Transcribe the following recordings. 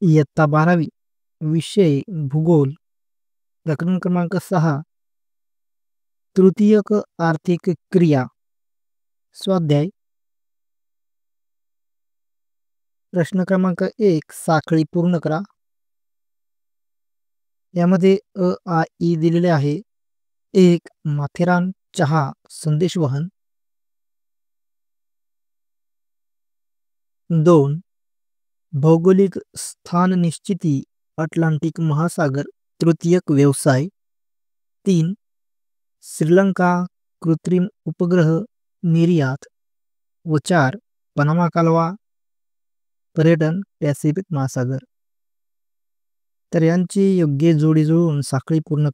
इयत्ता 12वी विषय भूगोल प्रकरण क्रमांक 6 तृतीयक आर्थिक क्रिया स्वाध्याय प्रश्न क्रमांक 1 साखळी पूर्ण करा। यामध्ये अ आ इ दिलेले आहे। 1 माथेरान चहा संदेशवहन, 2 भौगोलिक स्थान निश्चिती अटलांटिक महासागर तृतीयक व्यवसाय, 3 श्रीलंका कृत्रिम उपग्रह निर्यात व 4 पनामा कालवा पर्यटन पॅसिफिक महासागर। तर यांची योग्य जोडी जुळवून साखळी पूर्ण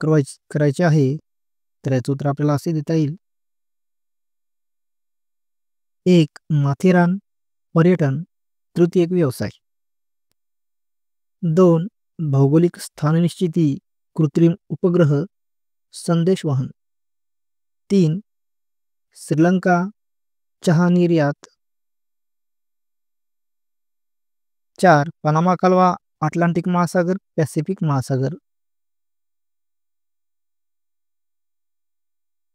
करायची आहे। तर याचं उत्तर आपल्याला असे देता येईल। 1 माथेरान पर्यटन तृतीयक व्यवसाय, 2 भौगोलिक स्थाननिश्चिती कृत्रिम उपग्रह संदेशवहन, 3 श्रीलंका चहा निर्यात, 4 पनामा कालवा अटलांटिक महासागर पॅसिफिक महासागर।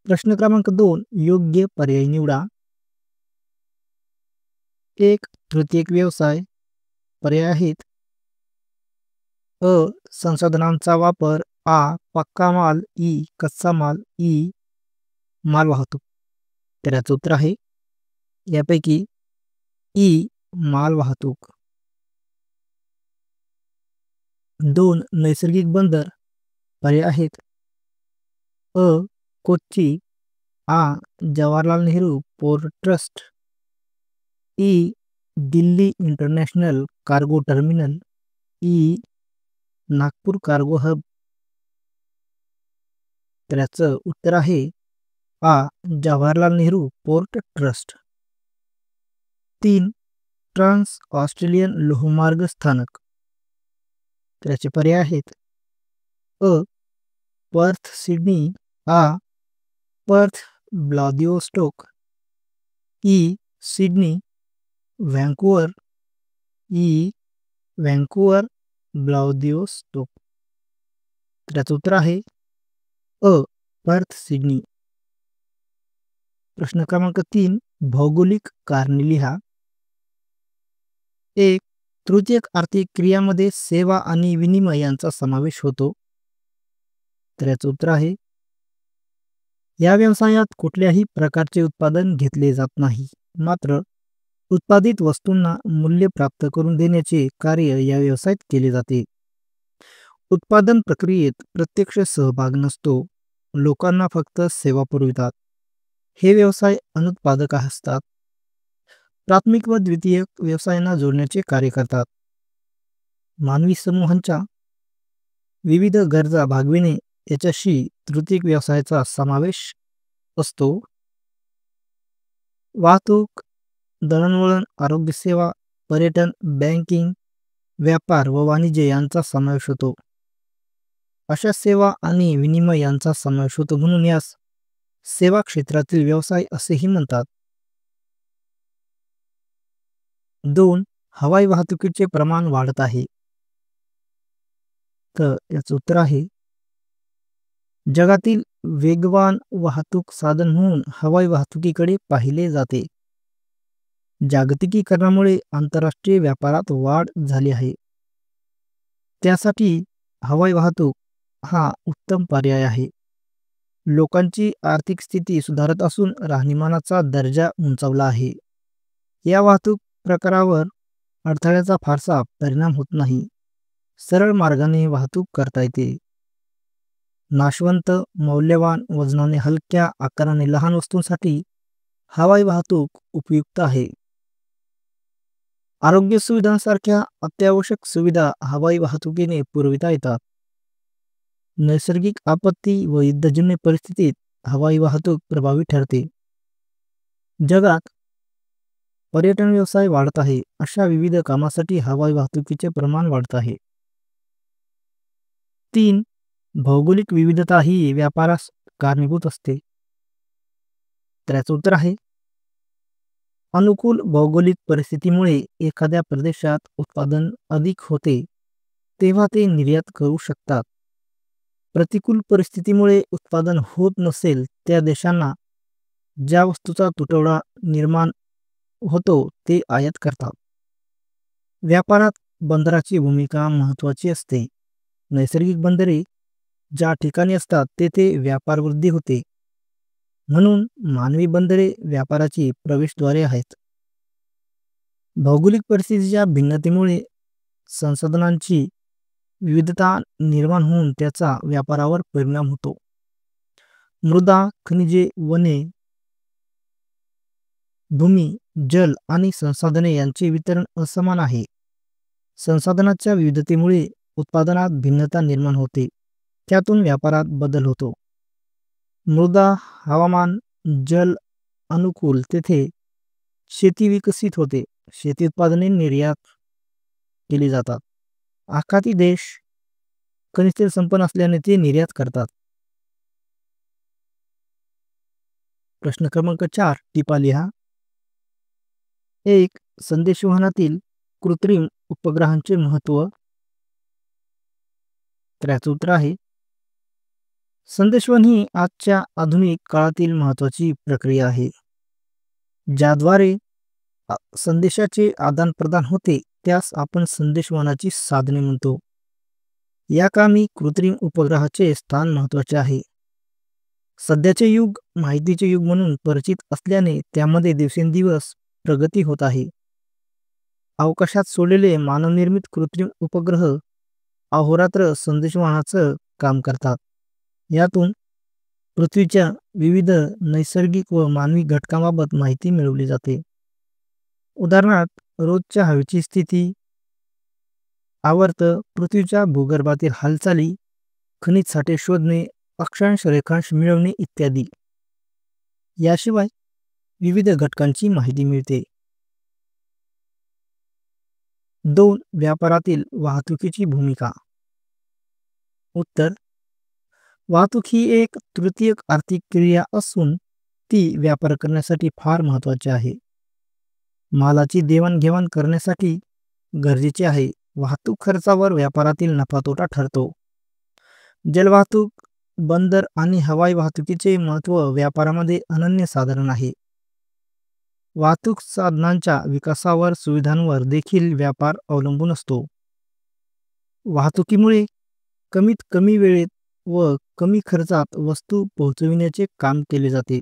प्रश्न क्रमांक 2 योग्य पर्याय निवडा। 1 तृतीयक व्यवसाय पर्याय आहेत अ संसाधनांचा वापर, आ पक्का माल, ई कच्चा माल, ई माल वाहतूक। तर याचं उत्तर आहे यापैकी ई माल वाहतूक। 2 नैसर्गिक बंदर पर्याय आहेत अ कोच्ची, आ जवाहरलाल नेहरू पोर्ट ट्रस्ट, ई दिल्ली इंटरनॅशनल कार्गो टर्मिनल, ई नागपूर कार्गो हब। तर याचं उत्तर आहे आ Jawaharlal Nehru port trust. 3 trans Australian लोहमार्ग स्थानक। तर याचे पर्याय आहेत अ पर्थ सिडनी, आ पर्थ व्लादिवोस्टोक, ई सिडनी व्हँकुव्हर, ई व्हँकुव्हर व्लादिवोस्टोक। तर याचं उत्तर आहे अ पर्थ सिडनी। प्रश्न क्रमांक 3 भौगोलिक कारणे लिहा। 1 तृतीयक आर्थिक क्रियामध्ये सेवा आणि विनिमय यांचा समावेश होतो। तर याचं उत्तर आहे या व्यवसायात कुठल्याही प्रकारचे उत्पादन घेतले जात नाही, मात्र उत्पादित वस्तूंना मूल्य प्राप्त करून देण्याचे कार्य या व्यवसायात केले जाते। उत्पादन प्रक्रियेत प्रत्यक्ष सहभाग नसतो, लोकांना फक्त सेवा पुरवितात। हे व्यवसाय अनुत्पादक असतात, प्राथमिक व द्वितीयक व्यवसायांना जोडण्याचे कार्य करतात। मानवी समूहांच्या विविध गरजा भागविणे याच्याशी तृतीयक व्यवसायाचा समावेश असतो। वाहतूक, दळणवळण, आरोग्य सेवा, पर्यटन, बँकिंग, व्यापार व वाणिज्य यांचा समावेश होतो। अशा सेवा आणि विनिमय यांचा समावेश होतो म्हणून यास सेवा क्षेत्रातील व्यवसाय असेही म्हणतात। 2 हवाई वाहतुकीचे प्रमाण वाढत आहे। तर याचं उत्तर आहे जगातील वेगवान वाहतूक साधन म्हणून हवाई वाहतुकीकडे पाहिले जाते। जागतिकीकरणामुळे आंतरराष्ट्रीय व्यापारात वाढ झाली आहे, त्यासाठी हवाई वाहतूक हा उत्तम पर्याय आहे। लोकांची आर्थिक स्थिती सुधारत असून राहणीमानाचा दर्जा उंचावला आहे। या वाहतूक प्रकारावर अडथळ्याचा फारसा परिणाम होत नाही, सरळ मार्गाने वाहतूक करता येते। नाशवंत, मौल्यवान, वजनाने हलक्या, आकाराने लहान वस्तूंसाठी हवाई वाहतूक उपयुक्त आहे। आरोग्य सुविधांसारख्या अत्यावश्यक सुविधा हवाई वाहतुकीने पुरविता येतात। नैसर्गिक आपत्ती व युद्धजन्य परिस्थितीत हवाई वाहतूक प्रभावी ठरते। जगात पर्यटन व्यवसाय वाढत आहे, अशा विविध कामासाठी हवाई वाहतुकीचे प्रमाण वाढत आहे। 3 भौगोलिक विविधता ही व्यापारास कारणीभूत असते। तर याचं उत्तर आहे अनुकूल भौगोलिक परिस्थितीमुळे एखाद्या प्रदेशात उत्पादन अधिक होते तेव्हा ते निर्यात करू शकतात. प्रतिकूल परिस्थितीमुळे उत्पादन होत नसेल त्या देशांना ज्या वस्तूचा तुटवडा निर्माण होतो ते आयात करतात. व्यापारात बंदराची भूमिका महत्त्वाची असते. नैसर्गिक बंदरे ज्या ठिकाणी असतात तेथे व्यापार वृद्धी होते. म्हणून मानवी बंदरे व्यापाराची प्रवेशद्वारे आहेत. भौगोलिक परिस्थितीच्या भिन्नतेमुळे संसाधनांची विविधता निर्माण होऊन त्याचा व्यापारावर परिणाम होतो. मृदा, खनिजे, वने, भूमी, जल आणि संसाधने यांचे वितरण असमान आहे. संसाधनांच्या विविधतेमुळे उत्पादनात भिन्नता निर्माण होते. त्यातून व्यापारात बदल होतो. मृदा, हवामान, जल अनुकूल तेथे शेती विकसित होते. शेती उत्पादने निर्यात केली जातात. आखाती देश खनिज तेल संपन्न असल्याने ते निर्यात करतात. प्रश्न क्रमांक 4 टिपा लिहा. 1. संदेशवहनातील कृत्रिम उपग्रहांचे महत्त्व. तर याचं उत्तर आहे संदेशवहन ही आजच्या आधुनिक काळातील महत्त्वाची प्रक्रिया आहे, ज्याद्वारे संदेशाचे आदान प्रदान होते त्यास आपण संदेशवहनाची साधने म्हणतो. या कामी कृत्रिम उपग्रहाचे स्थान महत्त्वाचे आहे. सध्याचे युग माहितीचे युग म्हणून परिचित असल्याने त्यामध्ये दिवसेंदिवस प्रगती होत आहे. अवकाशात सोडलेले मानवनिर्मित कृत्रिम उपग्रह अहोरात्र संदेशवहनाचं काम करतात. यातून पृथ्वीच्या विविध नैसर्गिक व मानवी घटकांबाबत माहिती मिळवली जाते. उदाहरणार्थ रोजच्या हवेची स्थिती, आवर्त, पृथ्वीच्या भूगर्भातील हालचाली, खनिज साठे शोधणे, अक्षांश रेखांश मिळवणे इत्यादी. याशिवाय विविध घटकांची माहिती मिळते. 2. व्यापारातील वाहतुकीची भूमिका. उत्तर. वाहतूक ही एक तृतीयक आर्थिक क्रिया असून ती व्यापार करण्यासाठी फार महत्त्वाची आहे. मालाची देवाणघेवाण करण्यासाठी गरजेचे आहे. वाहतूक खर्चावर व्यापारातील नफा तोटा ठरतो. जलवाहतूक, बंदर आणि हवाई वाहतुकीचे महत्त्व व्यापारामध्ये अनन्यसाधारण आहे. वाहतूक साधनांच्या विकासावर सुविधांवर देखील व्यापार अवलंबून असतो. वाहतुकीमुळे कमीत कमी वेळेत व कमी खर्चात वस्तू पोहोचविण्याचे काम केले जाते.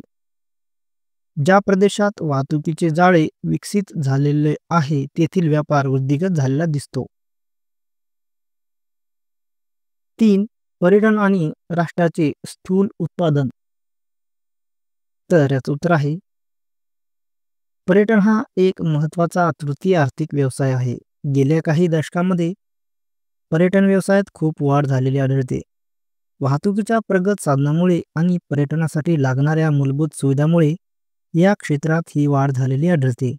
ज्या प्रदेशात वाहतुकीचे जाळे विकसित झालेले आहे तेथील व्यापार वृद्धिंगत झालेला दिसतो. 3. पर्यटन आणि राष्ट्राचे स्थूल उत्पादन. तर याचं उत्तर आहे पर्यटन हा एक महत्त्वाचा तृतीय आर्थिक व्यवसाय आहे. गेल्या काही दशकांमध्ये पर्यटन व्यवसायात खूप वाढ झालेली आढळते. वाहतुकीच्या प्रगत साधनामुळे आणि पर्यटनासाठी लागणाऱ्या मूलभूत सुविधांमुळे या क्षेत्रात ही वाढ झालेली आढळते.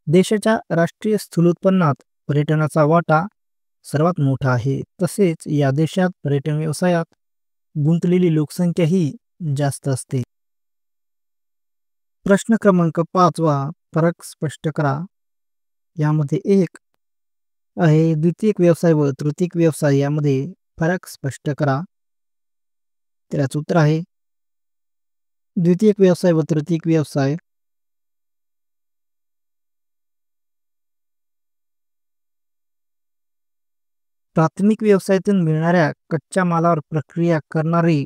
देशाच्या राष्ट्रीय स्थूल उत्पन्नात पर्यटनाचा वाटा सर्वात मोठा आहे. तसेच या देशात पर्यटन व्यवसायात गुंतलेली लोकसंख्याही जास्त असते. प्रश्न क्रमांक 5 फरक स्पष्ट करा. यामध्ये 1 आहे द्वितीयक व्यवसाय व तृतीयक व्यवसाय यामध्ये फरक स्पष्ट करा. तर याचं उत्तर आहे द्वितीयक व्यवसाय व तृतीयक व्यवसाय प्राथमिक व्यवसायातून मिळणाऱ्या कच्च्या मालावर प्रक्रिया करणारे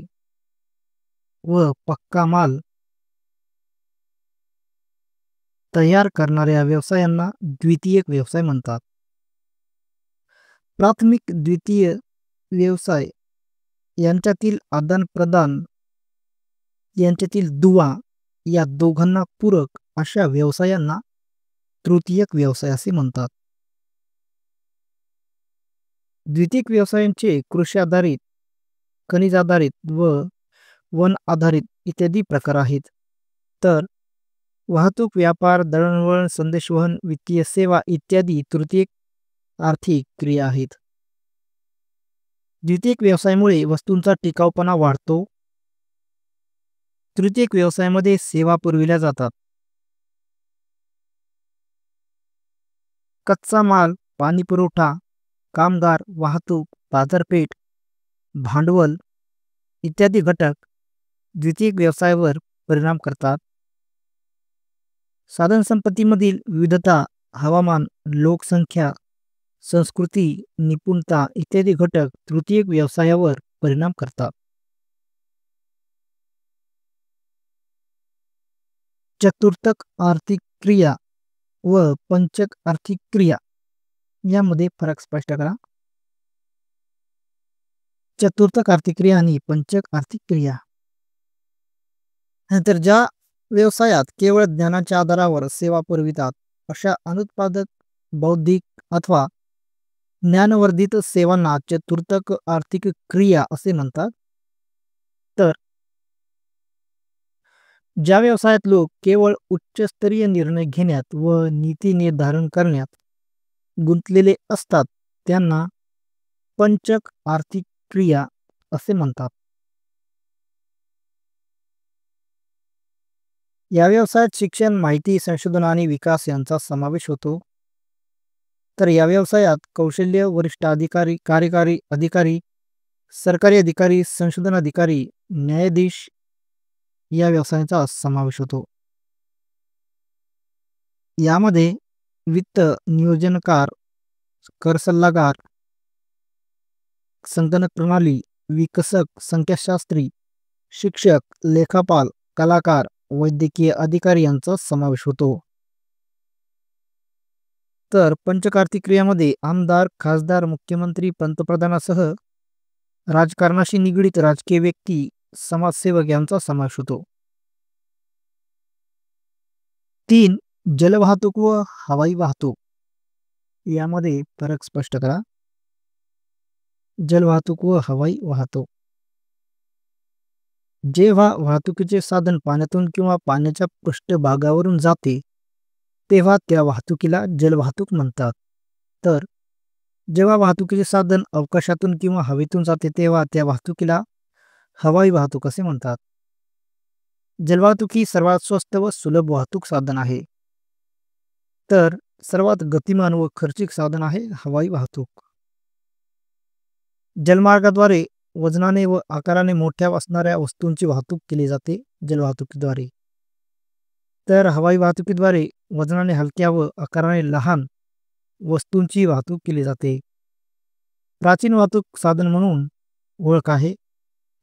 व पक्का माल तयार करणाऱ्या व्यवसायांना द्वितीयक व्यवसाय म्हणतात. प्राथमिक द्वितीय व्यवसाय यांच्यातील आदान प्रदान यांच्यातील दुवा या दोघांना पूरक अशा व्यवसायांना तृतीयक व्यवसाय असे म्हणतात. द्वितीयक व्यवसायांचे कृषी आधारित, खनिज आधारित व वन आधारित इत्यादी प्रकार आहेत. तर वाहतूक, व्यापार, दळणवळण, संदेशवहन, वित्तीय सेवा इत्यादी तृतीयक आर्थिक क्रिया आहेत. द्वितीयक व्यवसायामुळे वस्तूंचा टिकाऊपणा वाढतो. तृतीयक व्यवसायामध्ये सेवा पुरविल्या जातात. कच्चा माल, पाणी पुरवठा, कामगार, वाहतूक, बाजारपेठ, भांडवल इत्यादी घटक द्वितीयक व्यवसायावर परिणाम करतात. साधनसंपत्तीमधील विविधता, हवामान, लोकसंख्या, संस्कृती, निपुणता इत्यादी घटक तृतीयक व्यवसायावर परिणाम करतात. चतुर्थक आर्थिक क्रिया व पंचक आर्थिक क्रिया यामध्ये फरक स्पष्ट करा. चतुर्थक आर्थिक क्रिया आणि पंचक आर्थिक क्रिया. नंतर ज्या व्यवसायात केवळ ज्ञानाच्या आधारावर सेवा पुरवितात अशा अनुत्पादक, बौद्धिक अथवा ज्ञानवर्धित सेवांना चतुर्थक आर्थिक क्रिया असे म्हणतात. तर ज्या व्यवसायात लोक केवळ उच्चस्तरीय निर्णय घेण्यात व नीती निर्धारण करण्यात गुंतलेले असतात त्यांना पंचक आर्थिक क्रिया असे म्हणतात. या व्यवसायात शिक्षण, माहिती, संशोधन आणि विकास यांचा समावेश होतो. तर या व्यवसायात कौशल्य, वरिष्ठ अधिकारी, कार्यकारी अधिकारी, सरकारी अधिकारी, संशोधन अधिकारी, न्यायाधीश या व्यवसायाचा समावेश होतो. यामध्ये वित्त, नियोजनकार, कर सल्लागार, संगणक प्रणाली, विकसक, संख्याशास्त्री, शिक्षक, लेखापाल, कलाकार, वैद्यकीय अधिकारी यांचा समावेश होतो. तर पंचक आर्थिक क्रियामध्ये आमदार, खासदार, मुख्यमंत्री, पंतप्रधानासह राजकारणाशी निगडीत राजकीय व्यक्ती, समाजसेवक यांचा समावेश होतो. 3. जलवाहतूक व हवाई वाहतूक यामध्ये फरक स्पष्ट करा. जलवाहतूक व हवाई वाहतूक. जेव्हा वाहतुकीचे साधन पाण्यातून किंवा पाण्याच्या पृष्ठभागावरून जाते तेव्हा त्या वाहतुकीला जलवाहतूक म्हणतात. तर जेव्हा वाहतुकीचे साधन अवकाशातून किंवा हवेतून जाते तेव्हा त्या वाहतुकीला हवाई वाहतूक असे म्हणतात. जलवाहतूक ही सर्वात स्वस्त व सुलभ वाहतूक साधन आहे. तर सर्वात गतिमान व खर्चिक साधन आहे हवाई वाहतूक. जलमार्गाद्वारे वजनाने व आकाराने मोठ्या असणाऱ्या वस्तूंची वाहतूक केली जाते जलवाहतुकीद्वारे. तर हवाई वाहतुकीद्वारे वजनाने हलक्या व आकाराने लहान वस्तूंची वाहतूक केली जाते. प्राचीन वाहतूक साधन म्हणून ओळख आहे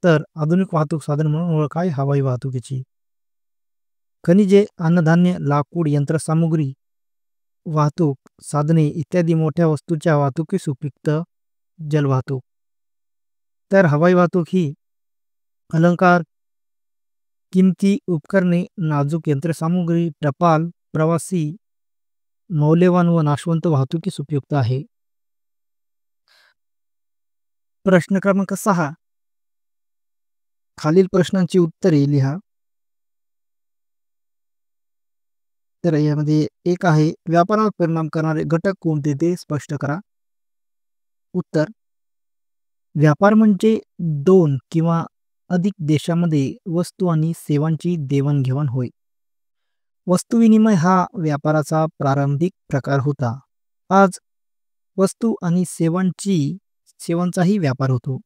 तर आधुनिक वाहतूक साधन म्हणून ओळख आहे हवाई वाहतुकीची. खनिजे, अन्नधान्य, लाकूड, यंत्रसामुग्री वाहतूक साधने इत्यादी मोठ्या वस्तूंच्या वाहतुकीस उपयुक्त जलवाहतूक. तर हवाई वाहतूक ही अलंकार, किमती उपकरणे, नाजूक यंत्रसामुग्री, टपाल, प्रवासी, मौल्यवान व नाशवंत वाहतुकीस उपयुक्त आहे. प्रश्न क्रमांक 6. खालील प्रश्नांची उत्तरे लिहा. तर यामध्ये एक आहे व्यापारावर परिणाम करणारे घटक कोणते ते स्पष्ट करा. उत्तर: व्यापार म्हणजे 2 किंवा अधिक देशांमध्ये वस्तू आणि सेवांची देवाणघेवाण होय. वस्तू विनिमय हा व्यापाराचा प्रारंभिक प्रकार होता. आज वस्तू आणि सेवांचाही व्यापार होतो.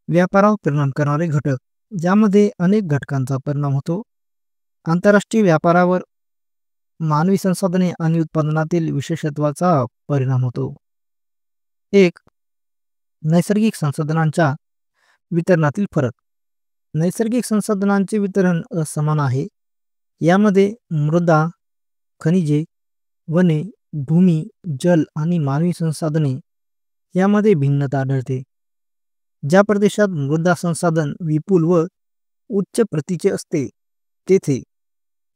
व्यापारावर परिणाम करणारे घटक ज्यामध्ये अनेक घटकांचा परिणाम होतो. आंतरराष्ट्रीय व्यापारावर मानवी संसाधने आणि उत्पादनातील विशेषत्वाचा परिणाम होतो. 1. नैसर्गिक संसाधनांच्या वितरणातील फरक. नैसर्गिक संसाधनांचे वितरण असमान आहे. यामध्ये मृदा, खनिजे, वने, भूमी, जल आणि मानवी संसाधने यामध्ये भिन्नता आढळते. ज्या प्रदेशात मृदा संसाधन विपुल व उच्च प्रतीचे असते तेथे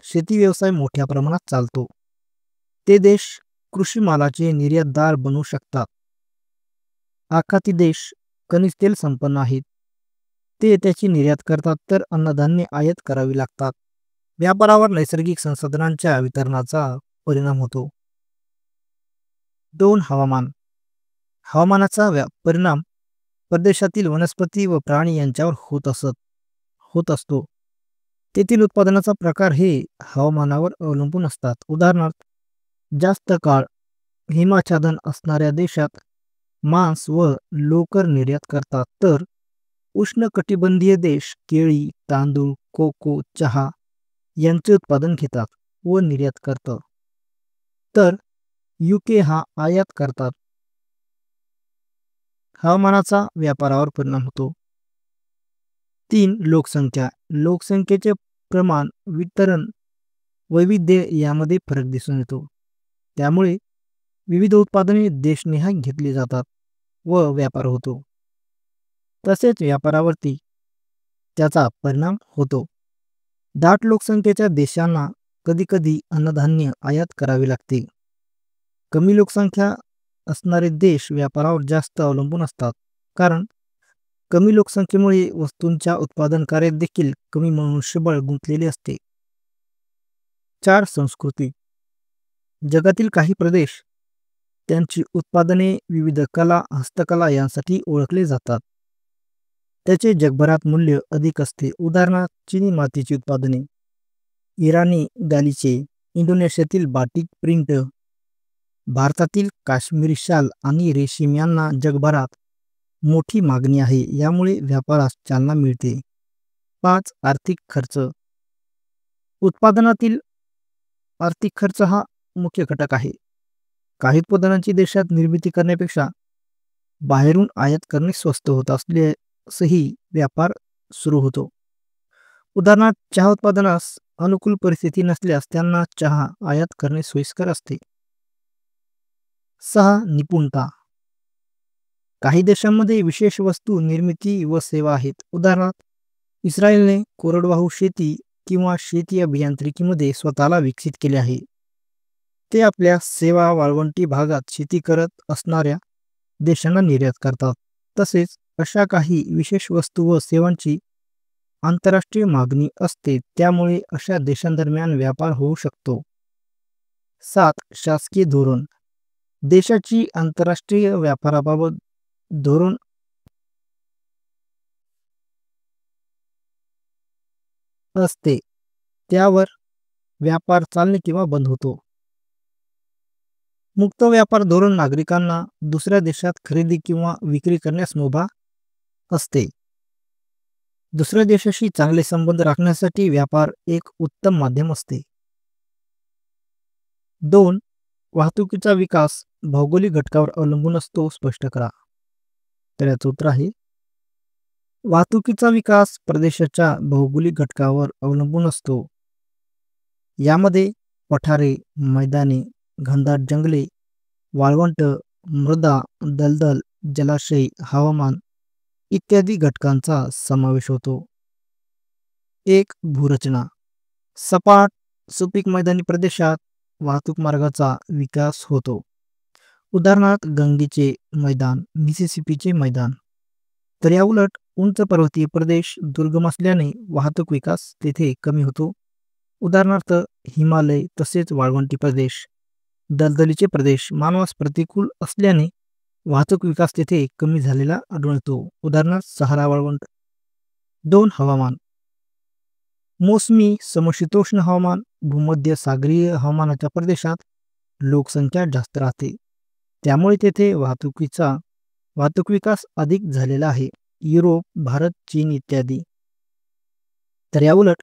शेती व्यवसाय मोठ्या प्रमाणात चालतो. ते देश कृषी मालाचे निर्यातदार बनू शकतात. आखाती देश खनिज तेल संपन्न आहेत. ते त्याची निर्यात करतात तर अन्नधान्य आयात करावी लागतात. व्यापारावर नैसर्गिक संसाधनांच्या वितरणाचा परिणाम होतो. 2. हवामान. हवामानाचा परिणाम प्रदेशातील वनस्पती व प्राणी यांच्यावर होत असतो. तेथील उत्पादनाचा प्रकार हे हवामानावर अवलंबून असतात. उदाहरणार्थ, जास्त काळ हिमाच्छादन असणाऱ्या देशात मांस व लोकर निर्यात करतात, तर उष्णकटिबंधीय देश केळी, तांदूळ, कोको, चहा यांचे उत्पादन घेतात व निर्यात करतात. तर युके हा आयात करतात. हवामानाचा व्यापारावर परिणाम होतो. 3. लोकसंख्या. लोकसंख्येचे प्रमाण, वितरण, वैविध्य यामध्ये फरक दिसून येतो. त्यामुळे विविध उत्पादने देशनिहाय घेतली जातात व व्यापार होतो. तसेच व्यापारावरती त्याचा परिणाम होतो. दाट लोकसंख्येच्या देशांना कधीकधी अन्नधान्य आयात करावे लागते. कमी लोकसंख्या असणारे देश व्यापारावर जास्त अवलंबून असतात, कारण कमी लोकसंख्येमुळे वस्तूंच्या उत्पादन कार्यात देखील कमी मनुष्यबळ गुंतलेले असते. 4. संस्कृती. जगातील काही प्रदेश त्यांची उत्पादने, विविध कला, हस्तकला यांसाठी ओळखले जातात. त्याचे जगभरात मूल्य अधिक असते. उदाहरणार्थ चिनी मातीची उत्पादने, इराणी गालिचे, इंडोनेशियातील बाटिक प्रिंट, भारतातील काश्मीरी शाल आणि रेशीम यांना जगभरात मोठी मागणी आहे. यामुळे व्यापारास चालना मिळते. 5. आर्थिक खर्च. उत्पादनातील आर्थिक खर्च हा मुख्य घटक आहे. काही उत्पादनांची देशात निर्मिती करण्यापेक्षा बाहेरून आयात करणे स्वस्त होत असल्यासही व्यापार सुरू होतो. उदाहरणार्थ चहा उत्पादनास अनुकूल परिस्थिती नसल्यास त्यांना चहा आयात करणे सोयीस्कर असते. 6. निपुणता. काही देशांमध्ये विशेष वस्तू निर्मिती व सेवा आहेत. उदाहरणार्थ इस्रायलने कोरडवाहू शेती किंवा शेती अभियांत्रिकीमध्ये स्वतःला विकसित केले आहे. ते आपल्या सेवा वाळवंटी भागात शेती करत असणाऱ्या देशांना निर्यात करतात. तसेच अशा काही विशेष वस्तू व सेवांची आंतरराष्ट्रीय मागणी असते, त्यामुळे अशा देशांदरम्यान व्यापार होऊ शकतो. 7. शासकीय धोरण. देशाची आंतरराष्ट्रीय व्यापाराबाबत धोरण असते, त्यावर व्यापार चालणे किंवा बंद होतो. मुक्त व्यापार धोरण नागरिकांना दुसऱ्या देशात खरेदी किंवा विक्री करण्यास मुभा असते. दुसऱ्या देशाशी चांगले संबंध राखण्यासाठी व्यापार एक उत्तम माध्यम असते. 2. वाहतुकीचा विकास भौगोलिक घटकावर अवलंबून असतो, स्पष्ट करा. तर याचं उत्तर आहे, वाहतुकीचा विकास प्रदेशाच्या भौगोलिक घटकावर अवलंबून असतो. यामध्ये पठारे, मैदाने, घनदाट जंगले, वाळवंट, मृदा, दलदल, जलाशय, हवामान इत्यादी घटकांचा समावेश होतो. 1. भूरचना. सपाट, सुपीक मैदानी प्रदेशात वाहतूक मार्गाचा विकास होतो. उदाहरणार्थ गंगेचे मैदान, मिसिसिपीचे मैदान. तर या उलट उंच पर्वतीय प्रदेश दुर्गम असल्याने वाहतूक विकास तेथे कमी होतो. उदाहरणार्थ हिमालय तसेच वाळवंटी प्रदेश. दलदलीचे प्रदेश मानवास प्रतिकूल असल्याने वाहतूक विकास तेथे कमी झालेला आढळतो. उदाहरणार्थ सहारा वाळवंट. 2. हवामान. मोसमी समशीतोष्ण हवामान, भूमध्य सागरीय हवामानाच्या प्रदेशात लोकसंख्या जास्त राहते, त्यामुळे तेथे वाहतूक विकास अधिक झालेला आहे. युरोप, भारत, चीन इत्यादी. तर या उलट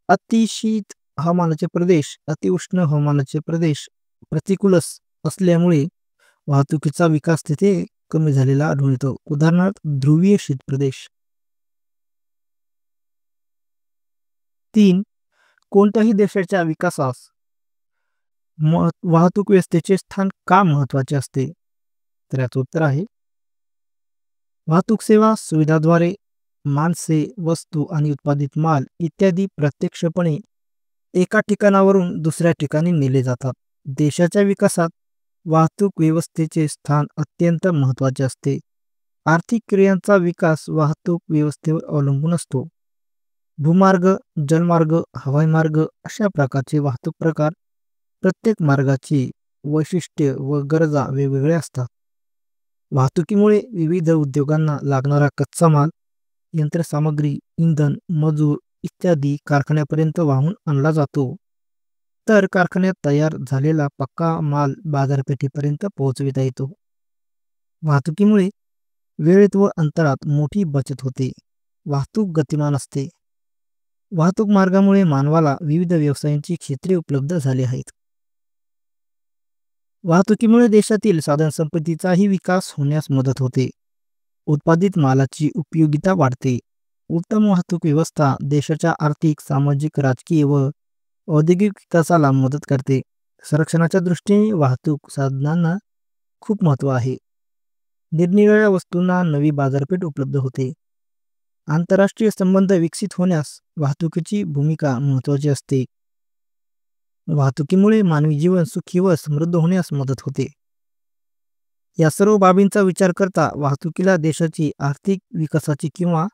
अतिशीत हवामानाचे प्रदेश, अतिउष्ण हवामानाचे प्रदेश प्रतिकूल असल्यामुळे वाहतुकीचा विकास तेथे कमी झालेला आढळतो. उदाहरणार्थ ध्रुवीय शीत प्रदेश. 3. कोणत्याही देशाच्या विकासास वाहतूक व्यवस्थेचे स्थान का महत्त्वाचे असते? तर याचं उत्तर आहे, वाहतूक सेवा सुविधाद्वारे माणसे, वस्तू आणि उत्पादित माल इत्यादी प्रत्यक्षपणे एका ठिकाणावरून दुसऱ्या ठिकाणी नेले जातात. देशाच्या विकासात वाहतूक व्यवस्थेचे स्थान अत्यंत महत्त्वाचे असते. आर्थिक क्रियांचा विकास वाहतूक व्यवस्थेवर अवलंबून असतो. भूमार्ग, जलमार्ग, हवाई मार्ग अशा प्रकारचे वाहतूक प्रकार, प्रत्येक मार्गाची वैशिष्ट्ये व गरजा वेगवेगळ्या असतात. वाहतुकीमुळे विविध उद्योगांना लागणारा कच्चा माल, यंत्रसामग्री, इंधन, मजूर इत्यादी कारखान्यापर्यंत वाहून आणला जातो. तर कारखान्यात तयार झालेला पक्का माल बाजारपेठेपर्यंत पोहोचविता येतो. वाहतुकीमुळे वेळेत व अंतरात मोठी बचत होते. वाहतूक गतिमान असते. वाहतूक मार्गामुळे मानवाला विविध व्यवसायांची क्षेत्रे उपलब्ध झाली आहेत. वाहतुकीमुळे देशातील साधनसंपत्तीचाही विकास होण्यास मदत होते. उत्पादित मालाची उपयोगिता वाढते. उत्तम वाहतूक व्यवस्था देशाच्या आर्थिक, सामाजिक, राजकीय व औद्योगिक विकासाला मदत करते. संरक्षणाच्या दृष्टीने वाहतूक साधनांना खूप महत्त्व आहे. निरनिराळ्या वस्तूंना नवी बाजारपेठ उपलब्ध होते. आंतरराष्ट्रीय संबंध विकसित होण्यास वाहतुकीची भूमिका महत्त्वाची असते. वाहतुकीमुळे मानवी जीवन सुखी व समृद्ध होण्यास मदत होते. या सर्व बाबींचा विचार करता वाहतुकीला देशाची आर्थिक विकासाची किंवा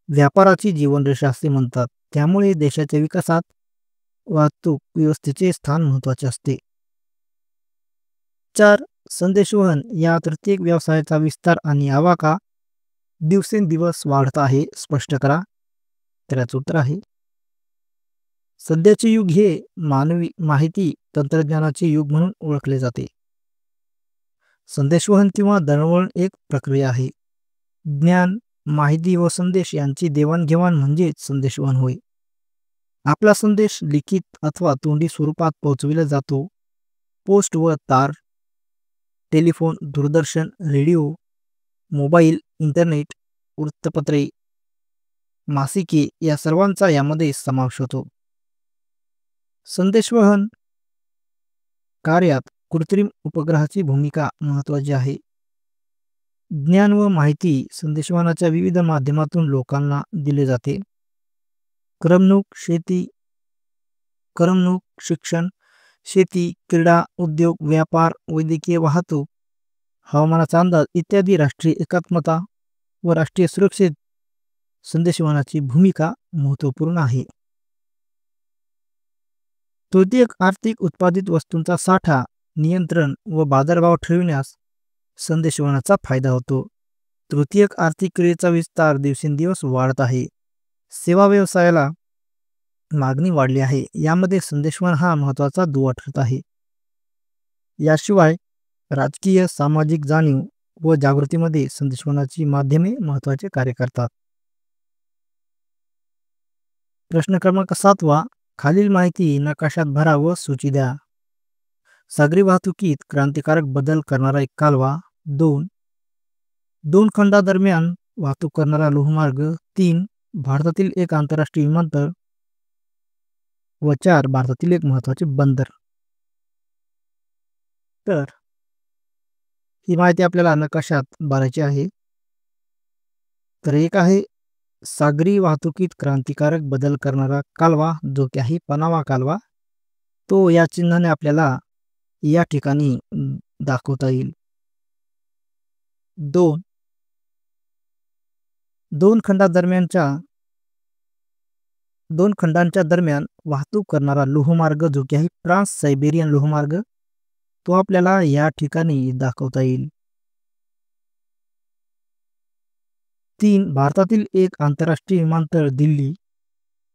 व्यापाराची जीवनरेषा असे म्हणतात. त्यामुळे देशाच्या विकासात वाहतूक व्यवस्थेचे स्थान महत्त्वाचे असते. 4. संदेशवहन या तृतीयक व्यवसायाचा विस्तार आणि आवाका दिवसेंदिवस वाढत आहे, स्पष्ट करा. तर याचं उत्तर आहे सध्याचे युग हे मानवी माहिती तंत्रज्ञानाचे युग म्हणून ओळखले जाते. संदेशवहन किंवा दळणवळण एक प्रक्रिया आहे. ज्ञान, माहिती व संदेश यांची देवाणघेवाण म्हणजेच संदेशवहन होय. आपला संदेश लिखित अथवा तोंडी स्वरूपात पोहोचविला जातो. पोस्ट व तार, टेलिफोन, दूरदर्शन, रेडिओ, मोबाईल, इंटरनेट, वृत्तपत्रे, मासिके या सर्वांचा यामध्ये समावेश होतो. संदेशवहन कार्यात कृत्रिम उपग्रहाची भूमिका महत्त्वाची आहे. ज्ञान व माहिती संदेशवहनाच्या विविध माध्यमातून लोकांना दिले जाते. करमणूक, शिक्षण, शेती, क्रीडा, उद्योग, व्यापार, वैद्यकीय, वाहतूक, हवामानाचा अंदाज इत्यादी राष्ट्रीय एकात्मता व राष्ट्रीय सुरक्षेत संदेशवहनाची भूमिका महत्त्वपूर्ण आहे. तृतीयक आर्थिक उत्पादित वस्तूंचा साठा, नियंत्रण व बाजारभाव ठरविण्यास संदेशवहनाचा फायदा होतो. तृतीयक आर्थिक क्रियेचा विस्तार दिवसेंदिवस वाढत आहे. सेवा व्यवसायाला मागणी वाढली आहे. यामध्ये संदेशवहन हा महत्त्वाचा दुवा ठरत आहे. याशिवाय राजकीय, सामाजिक जाणीव व जागृतीमध्ये संदेशवहनाची माध्यमे महत्त्वाचे कार्य करतात. प्रश्न क्रमांक 7. खालील माहिती नकाशात भरा व सूची द्या. सागरी वाहतुकीत क्रांतिकारक बदल करणारा एक कालवा. 2 खंडादरम्यान वाहतूक करणारा लोहमार्ग. 3 भारतातील एक आंतरराष्ट्रीय विमानतळ व 4 भारतातील एक महत्त्वाचे बंदर. तर ही माहिती आपल्याला नकाशात भरायची आहे. तर एक आहे सागरी वाहतुकीत क्रांतिकारक बदल करणारा कालवा, जो की आहे पनामा कालवा. तो या चिन्हाने आपल्याला या ठिकाणी दाखवता येईल. 2 खंडांच्या दरम्यान वाहतूक करणारा लोहमार्ग, जो की आहे ट्रान्स सायबेरियन लोहमार्ग, तो आपल्याला या ठिकाणी दाखवता येईल. 3 भारतातील एक आंतरराष्ट्रीय विमानतळ दिल्ली,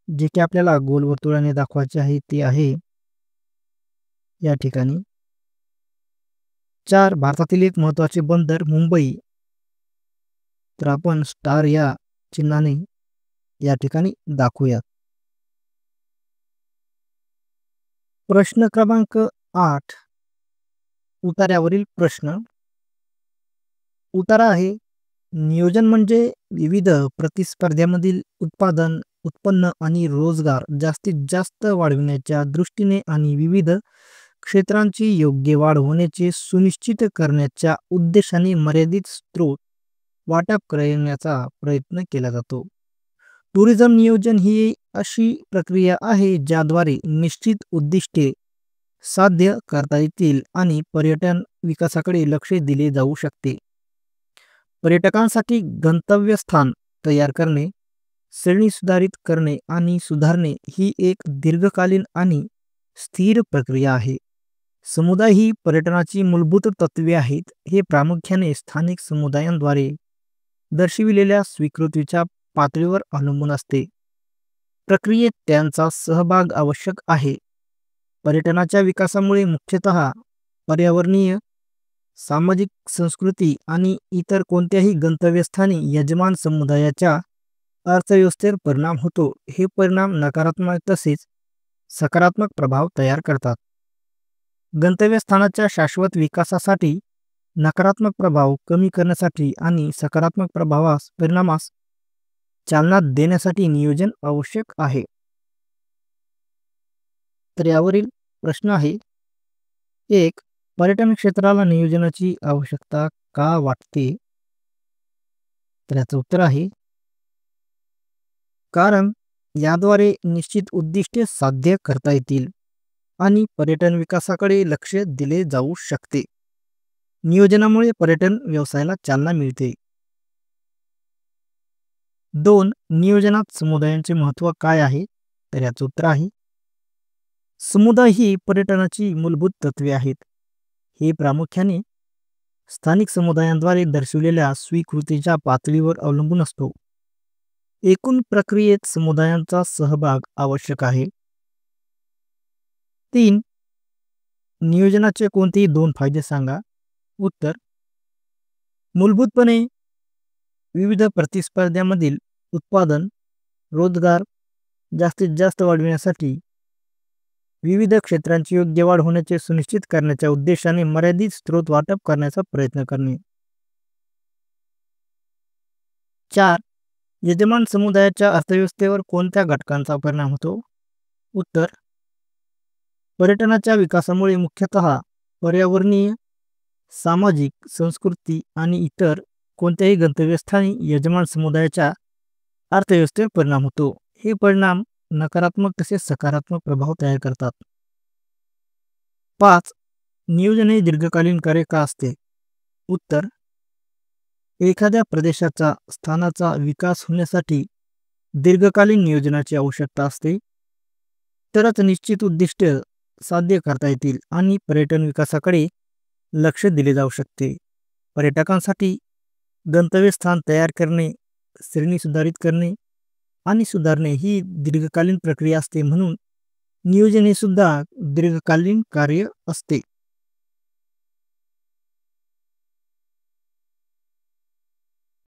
जे की आपल्याला गोल वर्तुळाने दाखवायचे आहे, ते आहे या ठिकाणी. 4 भारतातील एक महत्त्वाचे बंदर मुंबई, तर आपण स्टार या चिन्हाने या ठिकाणी दाखवूयात. प्रश्न क्रमांक 8. उतार्यावरील प्रश्न. उतारा आहे नियोजन म्हणजे विविध प्रतिस्पर्ध्यांमधील उत्पन्न आणि रोजगार जास्तीत जास्त वाढविण्याच्या दृष्टीने आणि विविध क्षेत्रांची योग्य वाढ होण्याचे सुनिश्चित करण्याच्या उद्देशाने मर्यादित स्त्रोत वाटप करण्याचा प्रयत्न केला जातो. टुरिझम नियोजन ही अशी प्रक्रिया आहे ज्याद्वारे निश्चित उद्दिष्टे साध्य करता येतील आणि पर्यटन विकासाकडे लक्ष दिले जाऊ शकते. पर्यटकांसाठी गंतव्यस्थान तयार करणे, श्रेणी सुधारित करणे आणि सुधारणे ही एक दीर्घकालीन आणि स्थिर प्रक्रिया आहे. समुदाय ही पर्यटनाची मूलभूत तत्वे आहेत. हे प्रामुख्याने स्थानिक समुदायांद्वारे दर्शविलेल्या स्वीकृतीच्या पातळीवर अवलंबून असते. प्रक्रियेत त्यांचा सहभाग आवश्यक आहे. पर्यटनाच्या विकासामुळे मुख्यतः पर्यावरणीय, सामाजिक संस्कृती आणि इतर कोणत्याही गंतव्यस्थानी यजमान समुदायाच्या अर्थव्यवस्थेवर परिणाम होतो. हे परिणाम नकारात्मक तसेच सकारात्मक प्रभाव तयार करतात. गंतव्यस्थानाच्या शाश्वत विकासासाठी, नकारात्मक प्रभाव कमी करण्यासाठी आणि सकारात्मक परिणामास चालना देण्यासाठी नियोजन आवश्यक आहे. तर यावरील प्रश्न आहे: 1. पर्यटन क्षेत्राला नियोजनाची आवश्यकता का वाटते? तर याचं उत्तर आहे, कारण याद्वारे निश्चित उद्दिष्टे साध्य करता येतील आणि पर्यटन विकासाकडे लक्ष दिले जाऊ शकते. नियोजनामुळे पर्यटन व्यवसायाला चालना मिळते. 2. नियोजनात समुदायांचे महत्त्व काय आहे? तर याचं उत्तर आहे, समुदाय ही पर्यटनाची मूलभूत तत्वे आहेत. हे प्रामुख्याने स्थानिक समुदायांद्वारे दर्शविलेल्या स्वीकृतीच्या पातळीवर अवलंबून असतो. एकूण प्रक्रियेत समुदायांचा सहभाग आवश्यक आहे. 3. नियोजनाचे कोणतेही 2 फायदे सांगा. उत्तर: मूलभूतपणे विविध प्रतिस्पर्ध्यांमधील उत्पादन, रोजगार जास्तीत जास्त वाढविण्यासाठी विविध क्षेत्रांची योग्य वाढ होण्याचे सुनिश्चित करण्याच्या उद्देशाने मर्यादित स्त्रोत वाटप करण्याचा प्रयत्न करणे. 4. यजमान समुदायाच्या अर्थव्यवस्थेवर कोणत्या घटकांचा परिणाम होतो? उत्तर: पर्यटनाच्या विकासामुळे मुख्यतः पर्यावरणीय, सामाजिक, संस्कृती आणि इतर कोणत्याही गंतव्यस्थानी यजमान समुदायाच्या अर्थव्यवस्थेवर परिणाम होतो. हे परिणाम नकारात्मक तसेच सकारात्मक प्रभाव तयार करतात. 5. नियोजन हे दीर्घकालीन कार्य का असते? उत्तर: एखाद्या प्रदेशाचा स्थानाचा विकास होण्यासाठी दीर्घकालीन नियोजनाची आवश्यकता असते. तरच निश्चित उद्दिष्ट साध्य करता येतील आणि पर्यटन विकासाकडे लक्ष दिले जाऊ शकते. पर्यटकांसाठी गंतव्यस्थान तयार करणे, श्रेणी सुधारित करणे आणि सुधारणे ही दीर्घकालीन प्रक्रिया असते. म्हणून नियोजन हे सुद्धा दीर्घकालीन कार्य असते.